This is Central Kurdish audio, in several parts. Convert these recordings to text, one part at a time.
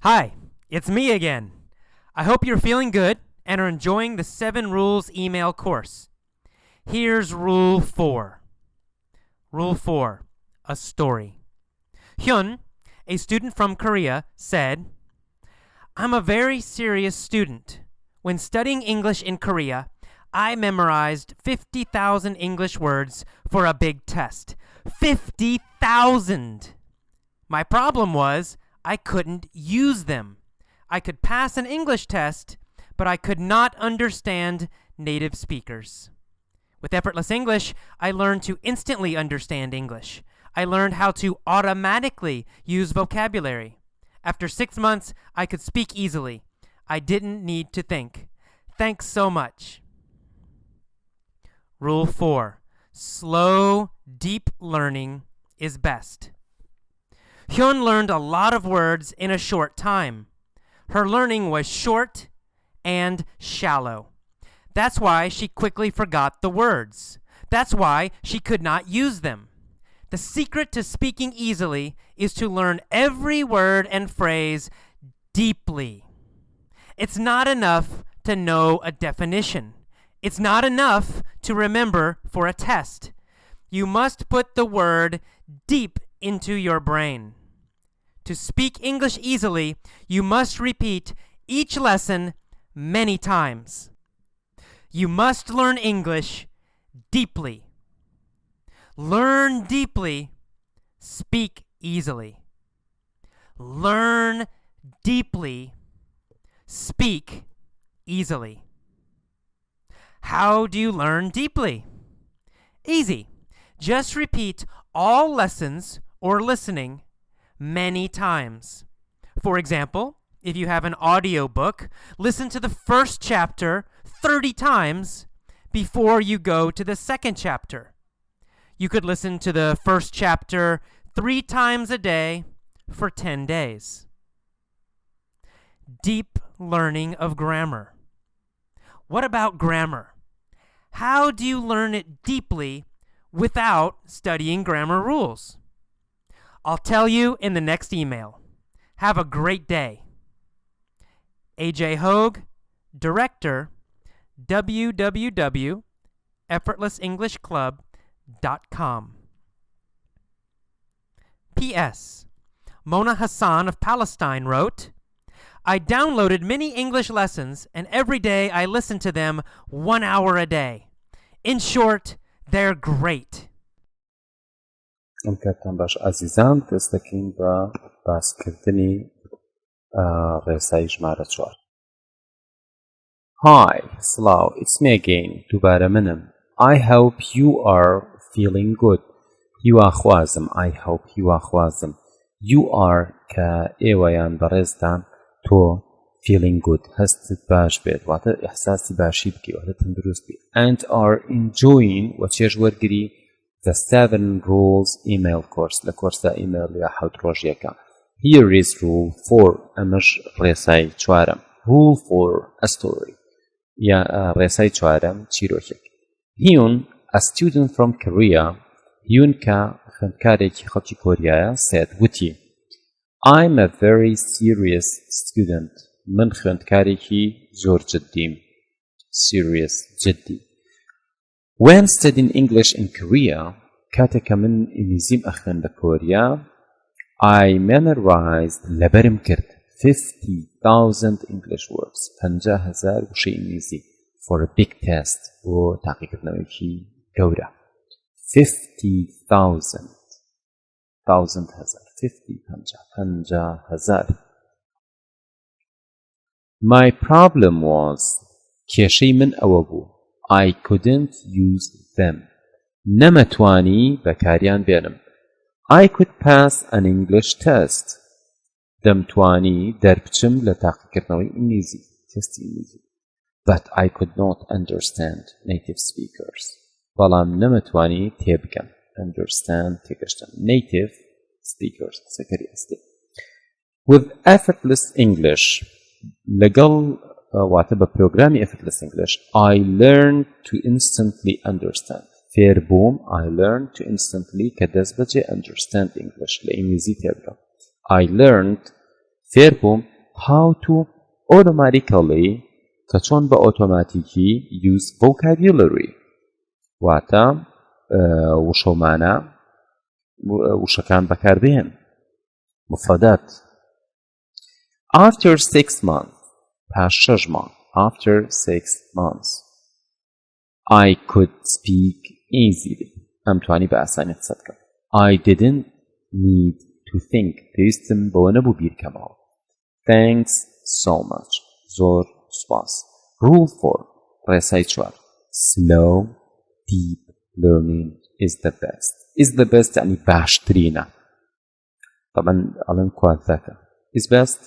Hi, it's me again. I hope you're feeling good and are enjoying the 7 Rules email course. Here's Rule 4. Rule 4. A story. Hyun, a student from Korea, said, "I'm a very serious student. When studying English in Korea, I memorized 50,000 English words for a big test. 50,000! My problem was I couldn't use them. I could pass an English test, but I could not understand native speakers. With Effortless English, I learned to instantly understand English. I learned how to automatically use vocabulary. After 6 months, I could speak easily. I didn't need to think. Thanks so much." Rule 4. Slow, deep learning is best. Hyun learned a lot of words in a short time. Her learning was short and shallow. That's why she quickly forgot the words. That's why she could not use them. The secret to speaking easily is to learn every word and phrase deeply. It's not enough to know a definition. It's not enough to remember for a test. You must put the word deep into your brain. To speak English easily, you must repeat each lesson many times. You must learn English deeply. Learn deeply, speak easily. Learn deeply, speak easily. How do you learn deeply? Easy. Just repeat all lessons or listening many times. For example, if you have an audio book, listen to the first chapter 30 times before you go to the second chapter. You could listen to the first chapter 3 times a day for 10 days. Deep learning of grammar. What about grammar? How do you learn it deeply without studying grammar rules? I'll tell you in the next email. Have a great day. AJ Hogue, Director, www.effortlessenglishclub.com. P.S. Mona Hassan of Palestine wrote, "I downloaded many English lessons, and every day I listen to them 1 hour a day. In short, they're great." ئەمکاتان باش ئازیزان دەست دەکەین بە باسکردنی ڕێسایی ژمارە 4. Hi, Slow, it's me again. دووبارە منم. I hope you are feeling good. هیواخوازم. I hope هیواخوازم. You are کە ئێوەیان بەڕێزدان تۆ feeling good هەستت باش بێت واتە ئیحساسی باشی بکەی واتە تەندروست بێت and are enjoying و چێژ وەرگری the 7 rules email course لە کۆرسدا ئیمێل یا 7 ڕۆژیەکە. Here is rule 4 ئەمەش ڕێسای 4 rule 4 a story یا ڕێسای 4 چیرۆکێک. Hyun, a student from Korea, Hyun کە خوێندکارێکی خەڵکی کۆریایە said وتی I'm a very serious student. من خوێندکارێکی زۆر جددیم. Serious, جددی. When studying English in Korea, کاتێککە من ئینگلیزیم ئەخوێن لە کۆریا, I memorized لەبەرم کرد 50,000 English words. 50,000 وشەی ئینگلیزی for a big test بۆ تاقیکردنەوەیکی گەورە. 50,000 50,000 My problem was کێشەی من ئەوە بوو I couldn't use them نەمەتوانی بەکاریان بێنم I could pass an English test دەمتوانی دەربچم لە تاقیکردنەوەی ئینگلیزی تستی ئینگلیزی but I could not understand native speakers بەڵام نەمەتوانی تێبکەم understand تێگەشتن native speakers سەکەری ئەستێ With Effortless English لەگەڵ واتە بە پرۆگرامی Effortless English I learned to instantly understand فێر بووم I learned to instantly کە دەست بەجێ understand English لە ئینگلیزی تێبکەم I learned فێر بووم how to automatically کە چۆن بە ئۆتۆماتیکی use vocabulary واتە وشەمانە وشەکان بەکاربێن مفردات after 6 months پاش 6 مانگ after 6 months I could speak easily ئەم توانی بە ئاسانی قسە بکەم I didn't need to think پێویستم بەوە نەبوو بیرکەمەوە thanks so much زۆر سپاس rule 4 ڕێسای 4 slow deep learning is the best is the best يعني باشترینە طبعا ئەڵێن کوانتەکە is best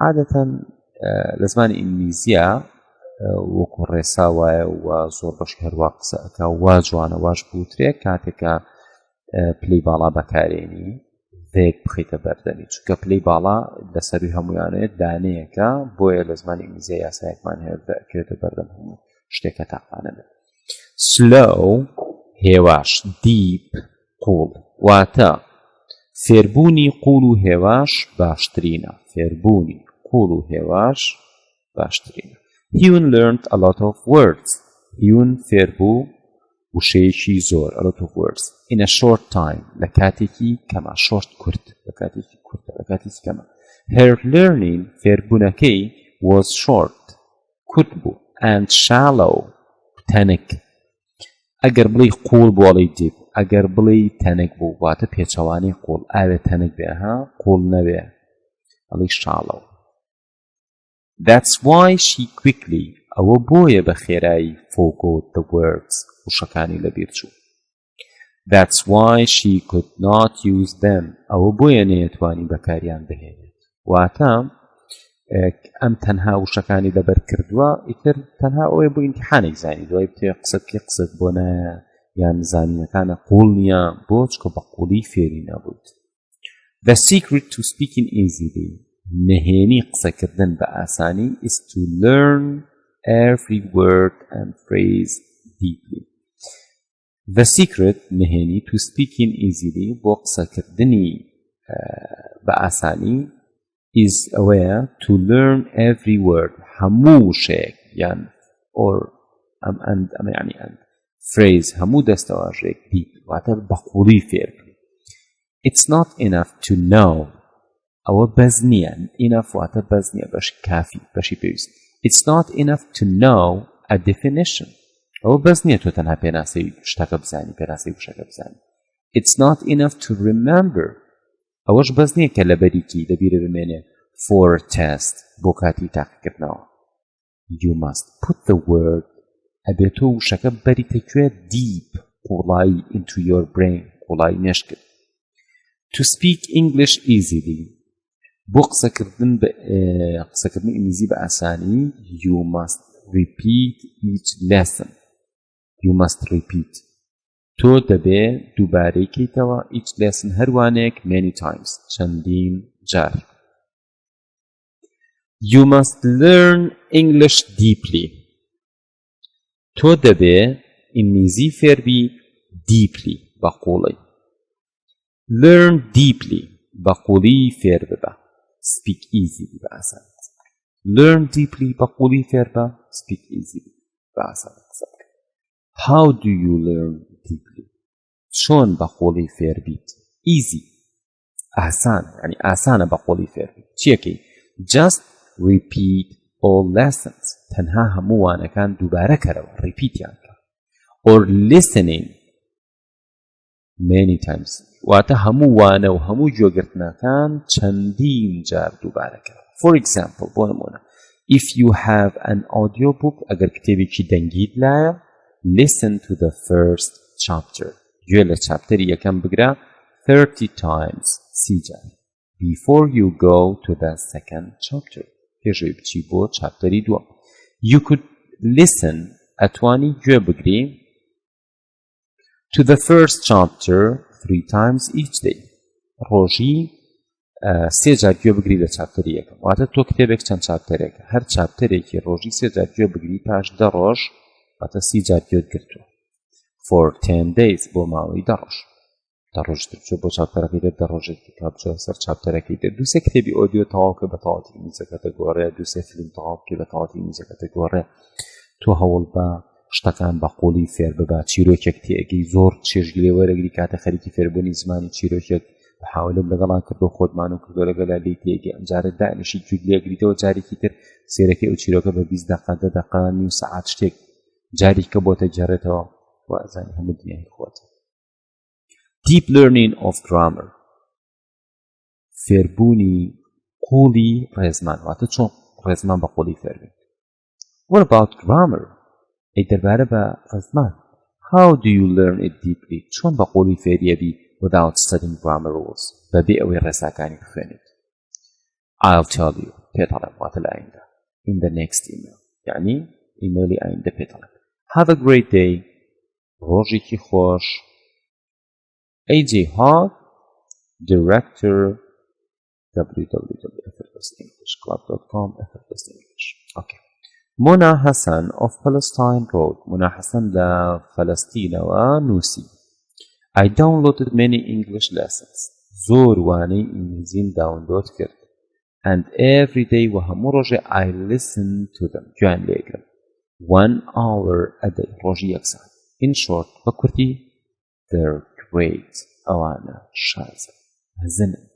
عادەتەن لە زمانی ئینگلیزیە وەکو ڕێسا وایە و زۆر بەشی هەروە قسە ئەکا وا جوانە واش بوترێ کاتێکە پلەی باڵا بەکارێنی veg بخەیتە بەردەمی چونکە پلەی باڵا لەسەروی هەمویانەیە دانەیەکە بۆیە لە زمانی ئینگلیزیە یاسایەکمان هەیە بکرێتە بەردەم هەموو شتێکە تاقانە بێت slow هێواش deep قوڵ واتە فێربوونی قوڵ و هێواش باشترینە فێربوونی قوڵ و هێواش باشترینە Hyun learned a lot of words Hyun فێربوو وشەیەکی زۆر a lot of words in a short time لە کاتێکی کەمە short کورت لە کاتێکی کورتە لە کاتێکی کەمە her learning فێربوونەکەی was short کورت بوو and shallow تەنک ئەگەر بڵێ قوڵ بۆڵی دیب ئەگەر بڵێ تەنک بوو واتە پێچەوانەی قوڵ ئاوێ تەنک بێ ها قوڵ نەبێ ئەڵێ shallow That's why she quickly ئەوە بۆیە بە خێرایی forgot the words وشەکانی لەبیر چوو That's why she could not use them ئەوە بۆیە نەیەتوانی بەکاریان بهێنێت واتە ئەم تەنها وشەکانی لەبەر کردووە ئیتر تەنها ئەوەیە بۆ ئیمتیحانێک زانی دوای بتێ قسەت پێ قسەت بۆ نایە یان زانینەکانە قوڵ نییە بۆ چکە بە قوڵی فێری نەبوویت The secret to speaking easily نهێنی قسەکردن بە ئاسانی is to learn every word and phrase deeply The secret نهێنی to speaking easily بۆ قسەکردنی بە ئاسانی is aware to learn every word هەموو شێک یان or يعني and phrase هەموو دەستەواژێک deep واتە بە قوڵی فێر It's not enough to know ئەوە بەز نییە enough واتە بەز نییە بەش کافی بەشی پێویست It's not enough to know a definition ئەوە بەز نییە تۆ تەنها پێناسەی شتەکە بزانی پێناسەی وشەکە بزانی It's not enough to remember ئەوەش بەز نییە کە لە بەریکی لەبیرە بمێنێ for a test بۆ کاتی تاقیکردنەوە You must put the word ئەبێت تۆ وشەکە بەریتە deep قوڵایی into your brain قوڵایی نێشکرد To speak English easily بۆ قسەکردنی ئینگلیزی بە ئاسانی You must repeat each lesson You must repeat تۆ دەبێ دووبارەی کەیتەوە each lesson هەروانێک many times چەندین جار You must learn English deeply تۆ دەبێ ئینگلیزی فێربی deeply بە قوڵی Learn deeply بە قوڵی فێر ببە Speak easily بە ئاسانی Learn deeply بە قوڵی فێر بە Speak easily بە ئاسانی قسە بکە How do you learn deeply چۆن بە قوڵی فێر بیت Easy ئاسان يعني ئاسانە بە قوڵی فێر بیت چیەکەی Just repeat all lessons تەنها هەموو وانەکان دووبارە کەرەوە repeatیان کە or listening many times واتە هەموو وانە و هەموو گوێگرتنەکان چەندین جار دووبارە کەرەوە For example بۆ نمونە If you have an audiobook ئەگەر کتێبێکی دەنگیت لایە Listen to the first chapter گوێ لە چاپتەری یەکەم بگرە 30 times 30 جار Before you go to the second chapter پێشەوەی بچی بۆ چاپتەری دووەم You could listen ئەتوانی گوێ بگری To the first chapter 3 times each day ڕۆژی 3 جار گوێ بگری لە چاپتەری یەکەم واتە تۆ کتێبێک چەند چاپتەرێکە هەر چاپتەرێکی ڕۆژی 3 جار گوێ بگری پاش 10 ڕۆژ واتە 30 جار گوێت گرتووە For 10 days بۆ ماوەی 10 ڕۆژ دەڕۆژتر چۆ بۆ چاپتەرەکەی دە دەڕۆژێتی کابچۆ سەر چاپتەرەکەی دە دووسێ کتێبی ئۆدیۆ تەواوکە بە تەواوەتی ئینگلیزەکەتە گۆڕێ دووسێ فیلم تەواوکە بە تەواوەتی ئینگلیزەکەتە گۆڕێ تۆ هەوڵ بە شتەکان بە قوڵی فێر ببە چیرۆکێک تێگەی زۆر چێژی لێ وەرەگری کاتە خەریکی فێربوونی زمانی چیرۆکێک بەحاولم لەگەڵان کردو خۆتمان و کردۆ لەگەلا لی تێگەی ئەمجارە دانیشی گوێ لێگریتەوە جارێکی تر سێرەکەی ئەو چیرۆکە بە 20 دقیقە 10 دقیقە نیو سەعات شتێک جاریکە بۆتە جێڕێتەوە وازانی هەموو دنیای خۆت. Deep learning of grammar فێربوونی قوڵی ڕێزمان واتە چۆن ڕێزمان بە قوڵی فێربین. What about grammar؟ ئەی دەربارە بە ڕێزمان. How do you learn it deeply؟ چۆن بە قوڵی فێریەبی without studying grammar rules بەبێ ئەوەی ڕێساکانی بخوێنیت. I'll tell you پێدەڵێم واتە لە ئایندا in the next email یعنی ئیمەیلی ئایندا پێدەڵێم. Have a great day ڕۆژێکی خۆش. AJ Hawk Director www.effortlessenglishclub.com Effortless English. Okay. Mona Hassan of Palestine wrote Mona Hassan la Palestina wa Nusi. I downloaded many English lessons. زور واني إنجليزين download كرت. And every day وهمروجة I listen to them. جوان ليقرم. 1 hour a day. روجي يكسر. In short بكرتي they're great. أوانا شازة. هزنن.